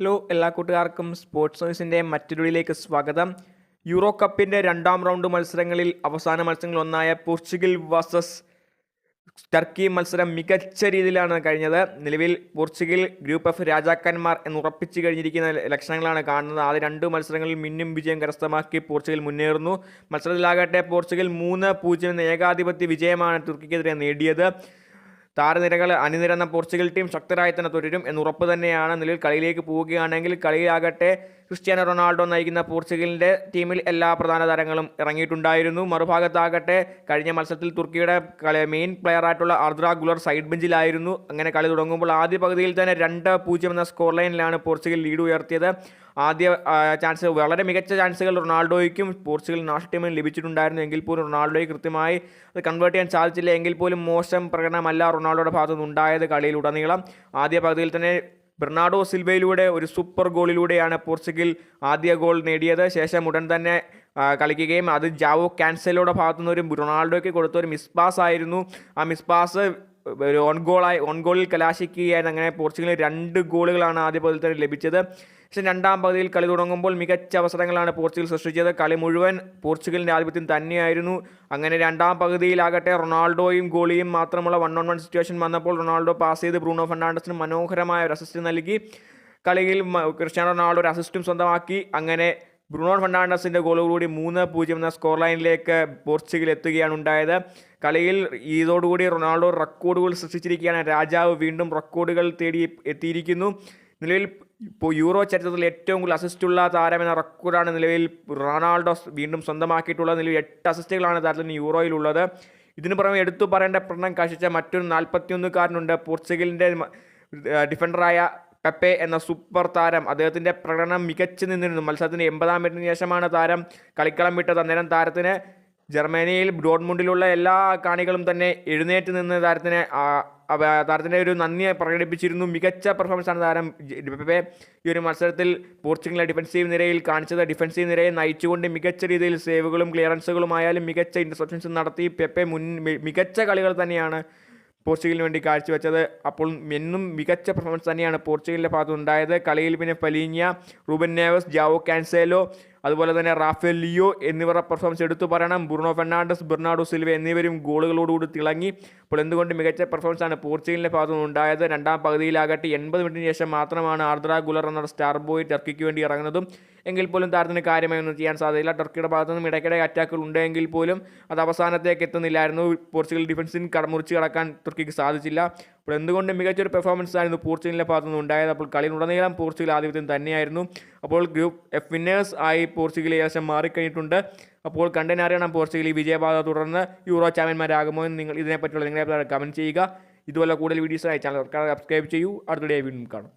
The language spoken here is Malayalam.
ഹലോ എല്ലാ കൂട്ടുകാർക്കും സ്പോർട്സ് ന്യൂസിൻ്റെ മറ്റൊരു വീഡിയോയിലേക്ക് സ്വാഗതം. യൂറോ കപ്പിൻ്റെ രണ്ടാം റൗണ്ട് മത്സരങ്ങളിൽ അവസാന മത്സരങ്ങളൊന്നായ പോർച്ചുഗൽ വേഴ്സസ് ടർക്കി മത്സരം മികച്ച രീതിയിലാണ് കഴിഞ്ഞത്. നിലവിൽ പോർച്ചുഗൽ ഗ്രൂപ്പ് എഫ് രാജാക്കന്മാർ എന്ന് ഉറപ്പിച്ചു കഴിഞ്ഞിരിക്കുന്ന ലക്ഷണങ്ങളാണ് കാണുന്നത്. ആദ്യ രണ്ട് മത്സരങ്ങളിൽ മിന്നും വിജയം കരസ്ഥമാക്കി പോർച്ചുഗൽ മുന്നേറുന്നു. മത്സരത്തിലാകട്ടെ പോർച്ചുഗൽ 3-0 എന്ന ഏകാധിപത്യ വിജയമാണ് തുർക്കിക്കെതിരെ നേടിയത്. താരനിരകൾ അണിനിരന്ന പോർച്ചുഗൽ ടീം ശക്തരായി തന്നെ തുടരും എന്ന് ഉറപ്പ് തന്നെയാണ്. നിലവിൽ കളിയിലേക്ക് പോവുകയാണെങ്കിൽ കളിയിലാകട്ടെ ക്രിസ്ത്യാനോ റൊണാൾഡോ നയിക്കുന്ന പോർച്ചുഗലിൻ്റെ ടീമിൽ എല്ലാ പ്രധാന താരങ്ങളും ഇറങ്ങിയിട്ടുണ്ടായിരുന്നു. മറുഭാഗത്താകട്ടെ കഴിഞ്ഞ മത്സരത്തിൽ തുർക്കിയുടെ മെയിൻ പ്ലെയറായിട്ടുള്ള അർദ്ര ഗുലർ സൈഡ് ബെഞ്ചിലായിരുന്നു. അങ്ങനെ കളി തുടങ്ങുമ്പോൾ ആദ്യ പകുതിയിൽ തന്നെ 2-0 എന്ന സ്കോർ ലൈനിലാണ് പോർച്ചുഗൽ ലീഡ് ഉയർത്തിയത്. ആദ്യ ചാൻസ് വളരെ മികച്ച ചാൻസുകൾ റൊണാൾഡോയ്ക്കും പോർച്ചുഗൽ നാഷണൽ ടീമിന് ലഭിച്ചിട്ടുണ്ടായിരുന്നു. എങ്കിൽ പോലും റൊണാൾഡോയെ കൃത്യമായി അത് കൺവേർട്ട് ചെയ്യാൻ സാധിച്ചില്ല. എങ്കിൽ പോലും മോശം പ്രകടനമല്ല റൊണാൾഡോയുടെ ഭാഗത്തുനിന്ന് ഉണ്ടായത് കളിയിലുടനീളം. ആദ്യ പകുതിയിൽ തന്നെ ബെർണാഡോ സിൽവയിലൂടെ ഒരു സൂപ്പർ ഗോളിലൂടെയാണ് പോർച്ചുഗൽ ആദ്യ ഗോൾ നേടിയത്. ശേഷം ഉടൻ തന്നെ കളിക്കുകയും അത് ജാവോ ക്യാൻസലോയുടെ ഭാഗത്തുനിന്ന് ഒരു റൊണാൾഡോയ്ക്ക് കൊടുത്ത ഒരു മിസ് പാസ് ആയിരുന്നു. ആ മിസ് പാസ് ഒരു ഓൺ ഗോളിൽ കലാശിക്കുകയായിരുന്നു. അങ്ങനെ പോർച്ചുഗലിന് 2 ഗോളുകളാണ് ആദ്യ പകുതിയിൽ തന്നെ ലഭിച്ചത്. പക്ഷേ രണ്ടാം പകുതിയിൽ കളി തുടങ്ങുമ്പോൾ മികച്ച അവസരങ്ങളാണ് പോർച്ചുഗൽ സൃഷ്ടിച്ചത്. കളി മുഴുവൻ പോർച്ചുഗലിൻ്റെ ആധിപത്യം തന്നെയായിരുന്നു. അങ്ങനെ രണ്ടാം പകുതിയിലാകട്ടെ റൊണാൾഡോയും ഗോളിയും മാത്രമുള്ള 1-on-1 സിറ്റുവേഷൻ വന്നപ്പോൾ റൊണാൾഡോ പാസ് ചെയ്ത് ബ്രൂണോ ഫെർണാണ്ടസിന് മനോഹരമായ ഒരു അസിസ്റ്റ് നൽകി. കളിയിൽ ക്രിസ്ത്യാനോ റൊണാൾഡോ ഒരു അസിസ്റ്റും സ്വന്തമാക്കി. അങ്ങനെ ബ്രൂണോ ഫെർണാണ്ടസിൻ്റെ ഗോളോടുകൂടി 3-0 എന്ന സ്കോർ ലൈനിലേക്ക് പോർച്ചുഗൽ എത്തുകയാണ് ഉണ്ടായത്. കളിയിൽ ഇതോടുകൂടി റൊണാൾഡോ റെക്കോർഡുകൾ സൃഷ്ടിച്ചിരിക്കുകയാണ്. രാജാവ് വീണ്ടും റെക്കോർഡുകൾ തേടി എത്തിയിരിക്കുന്നു. നിലവിൽ ഇപ്പോൾ യൂറോ ചരിത്രത്തിൽ ഏറ്റവും കൂടുതൽ അസിസ്റ്റുള്ള താരം എന്ന റെക്കോർഡാണ് നിലവിൽ റൊണാൾഡോ വീണ്ടും സ്വന്തമാക്കിയിട്ടുള്ളത്. നിലവിൽ 8 അസിസ്റ്റുകളാണ് താരത്തിന് യൂറോയിലുള്ളത്. ഇതിനു പുറമെ എടുത്തു പറയേണ്ട പ്രകടനം കാഴ്ചവെച്ച മറ്റൊരു 41കാരനുണ്ട്. പോർച്ചുഗലിൻ്റെ ഡിഫൻഡറായ പെപ്പെ എന്ന സൂപ്പർ താരം. അദ്ദേഹത്തിൻ്റെ പ്രകടനം മികച്ചു നിന്നിരുന്നു. മത്സരത്തിൻ്റെ 80-ാം മിനിറ്റിന് ശേഷമാണ് താരം കളിക്കളം വിട്ടത്. അന്നേരം താരത്തിന് ജർമ്മനിയിൽ ഡോർട്ട്മുണ്ടിലുള്ള എല്ലാ കാണികളും തന്നെ എഴുന്നേറ്റ് നിന്ന് താരത്തിൻ്റെ ഒരു നന്ദി പ്രകടിപ്പിച്ചിരുന്നു. മികച്ച പെർഫോമൻസാണ് താരം പെപ്പെ ഈ ഒരു മത്സരത്തിൽ പോർച്ചുഗലിലെ ഡിഫൻസീവ് നിരയിൽ കാണിച്ചത്. ഡിഫൻസീവ് നിരയെ നയിച്ചുകൊണ്ട് മികച്ച രീതിയിൽ സേവുകളും ക്ലിയറൻസുകളുമായാലും മികച്ച ഇൻ്റർസെപ്ഷൻസും നടത്തി പെപ്പെ മികച്ച കളികൾ തന്നെയാണ് പോർച്ചുഗലിന് വേണ്ടി കാഴ്ചവെച്ചത്. അപ്പോൾ എന്നും മികച്ച പെർഫോമൻസ് തന്നെയാണ് പോർച്ചുഗലിൻ്റെ ഭാഗത്തുണ്ടായത്. കളിയിൽ പിന്നെ ഫലീഞ്ഞ, റൂബൻ നേവസ്, ജാവോ ക്യാൻസേലോ, അതുപോലെ തന്നെ റാഫേൽ ലിയോ എന്നിവരുടെ പെർഫോമൻസ് എടുത്തു പറയണം. ബ്രൂണോ ഫെർണാണ്ടസ്, ബെർണാഡോ സിൽവ എന്നിവരും ഗോളുകളോടുകൂടി തിളങ്ങി. അപ്പോൾ എന്തുകൊണ്ട് മികച്ച പെർഫോമൻസാണ് പോർച്ചുഗലിൻ്റെ ഭാഗത്തുനിന്ന് ഉണ്ടായത്. രണ്ടാം പകുതിയിലാകട്ടെ 80 മിനിറ്റിന് ശേഷം മാത്രമാണ് ആർദ്ര ഗുലർ എന്ന സ്റ്റാർ ബോയ് ടർക്കിക്ക് വേണ്ടി ഇറങ്ങുന്നതും. എങ്കിൽ പോലും താരത്തിന് കാര്യമായി ഒന്നും ചെയ്യാൻ സാധ്യതയില്ല. ടർക്കിയുടെ ഭാഗത്തുനിന്നും ഇടയ്ക്കിടെ അറ്റാക്കുകൾ ഉണ്ടെങ്കിൽ പോലും അത് അവസാനത്തേക്ക് എത്തുന്നില്ലായിരുന്നു. പോർച്ചുഗൽ ഡിഫൻസിന് മുറിച്ച് കടക്കാൻ ടർക്കിക്ക് സാധിച്ചില്ല. അപ്പോൾ എന്തുകൊണ്ട് മികച്ചൊരു പെർഫോമൻസ് ആയിരുന്നു പോർച്ചുഗലിൻ്റെ ഭാഗത്തുനിന്ന് ഉണ്ടായത്. അപ്പോൾ കളിയിലുടനീളം പോർച്ചുഗൽ ആധിപത്യം തന്നെയായിരുന്നു. അപ്പോൾ ഗ്രൂപ്പ് എഫ് വിന്നേഴ്സ് ആയി പോർച്ചുഗൽ ഏകദേശം മാറിക്കഴിഞ്ഞിട്ടുണ്ട്. അപ്പോൾ കണ്ടറിയണം പോർച്ചുഗൽ ഈ വിജയപാത തുടർന്ന് യൂറോ ചാമ്പ്യന്മാരാകുമോ എന്ന് നിങ്ങൾ ഇതിനെപ്പറ്റിയുള്ള നിങ്ങളുടെ കമൻറ്റ് ചെയ്യുക. ഇതുപോലെ കൂടുതൽ വീഡിയോസായി ചാനൽ സബ്സ്ക്രൈബ് ചെയ്യൂ. അടുത്ത വീണ്ടും കാണാം.